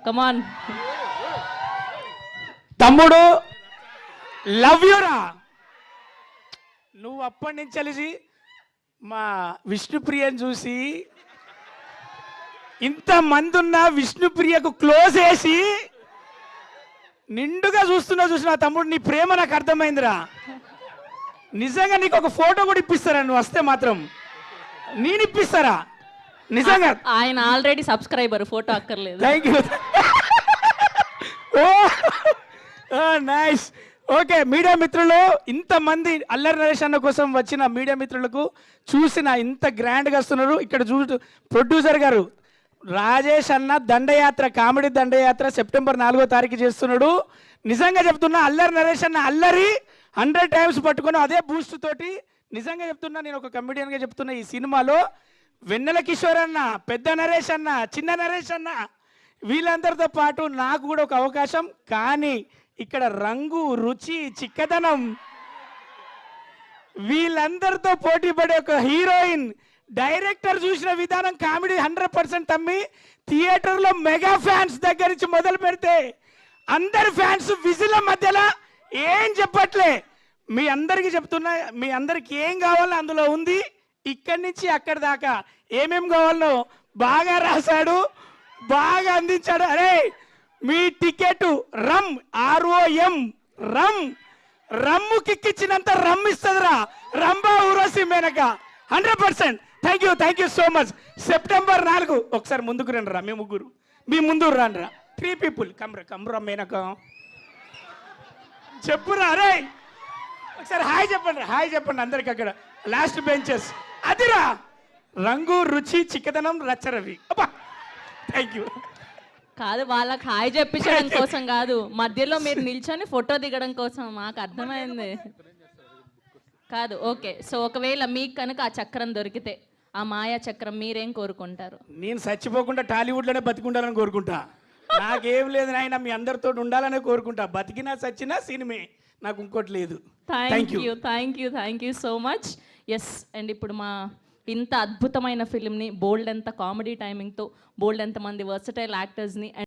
కమాన్ తమ్ముడు లవ్ యూరా. నువ్వు అప్పటి నుంచి కలిసి మా విష్ణుప్రియని చూసి ఇంతమంది ఉన్న విష్ణుప్రియకు క్లోజ్ వేసి నిండుగా చూస్తున్నా తమ్ముడు, నీ ప్రేమ నాకు అర్థమైందిరా. నిజంగా నీకు ఒక ఫోటో కూడా ఇప్పిస్తారా నువ్వు వస్తే మాత్రం? నేను ఇప్పిస్తారా నిజంగా? ఆయన ఆల్రెడీ సబ్స్క్రైబర్, ఫోటో అక్కర్లేదు. Thank you. Nice. Okay media మిత్రులు, ఇంతమంది అల్లరి నరేష్ అన్న కోసం వచ్చిన మీడియా మిత్రులకు చూసిన ఇంత గ్రాండ్గా వస్తున్నారు. ఇక్కడ ప్రొడ్యూసర్ గారు రాజేష్ అన్న దండయాత్ర, కామెడీ దండయాత్ర సెప్టెంబర్ 4వ తారీఖు చేస్తున్నాడు. నిజంగా చెప్తున్నా, అల్లరి నరేష్ అన్న అల్లరి 100 టైమ్స్ పట్టుకొని అదే బూస్ట్ తోటి నిజంగా చెప్తున్నా, నేను ఒక కమెడియన్గా చెప్తున్నా, ఈ సినిమాలో వెన్నెల కిషోర్ అన్న, పెద్ద నరేష్ అన్న, చిన్న నరేష్ అన్న వీళ్ళందరితో పాటు నాకు కూడా ఒక అవకాశం. కానీ ఇక్కడ రంగు, రుచి, చిక్కదనం వీళ్ళందరితో పోటీ పడే ఒక హీరోయిన్, డైరెక్టర్ చూసిన విధానం కామెడీ 100% తమ్మి. థియేటర్లో మెగా ఫ్యాన్స్ దగ్గర నుంచి మొదలు పెడితే అందరి ఫ్యాన్స్ విజిల మధ్యలో ఏం చెప్పట్లే. మీ అందరికీ చెప్తున్నా, మీ అందరికి ఏం కావాలో అందులో ఉంది. ఇక్కడి నుంచి అక్కడి దాకా ఏమేం కావాలో బాగా రాశాడు, బాగా అందించాడు. అరే మీ ticket rum, ROM rum, rum కిక్కిచ్చినంత రమ్ ఇస్తుందిరా Rambha Urvashi Menaka 100%. Thank you so much. September 4 ఒకసారి ముందుకు రండి రా, మీ ముగ్గురు మీ ముందు రండి రా. 3 people కమ్రా మేనక చెప్పురా. అరే ఒకసారి హాయ్ చెప్పండి అందరికి అక్కడ లాస్ట్ బెంచెస్. అదిరా రంగు, రుచి, చిక్కదనం, రచ్చరవి. అబ్బా థ్యాంక్ యూ. కాదు, వాళ్ళకి హాయ్ చెప్పించడం కోసం కాదు, మధ్యలో మీరు నిల్చొని ఫోటో దిగడం కోసం. మాకు అర్థమైంది కాదు. ఓకే, సో ఒకవేళ మీకు కనుక ఆ చక్రం దొరికితే, ఆ మాయా చక్రం, మీరేం కోరుకుంటారు? నేను చచ్చిపోకుండా టాలీవుడ్లోనే బతికుండాలని కోరుకుంటా. నాకేం లేదు నాయన, మీ అందరితో ఉండాలనే కోరుకుంటా. బతికినా చచ్చినా సినిమే, నాకు ఇంకోటి లేదు. Thank you so much. Yes, and ఇప్పుడు మా ఇంత అద్భుతమైన ఫిల్మ్ని బోల్డ్ ఎంత కామెడీ టైమింగ్తో, బోల్డ్ ఎంతమంది వర్సటైల్ యాక్టర్స్ని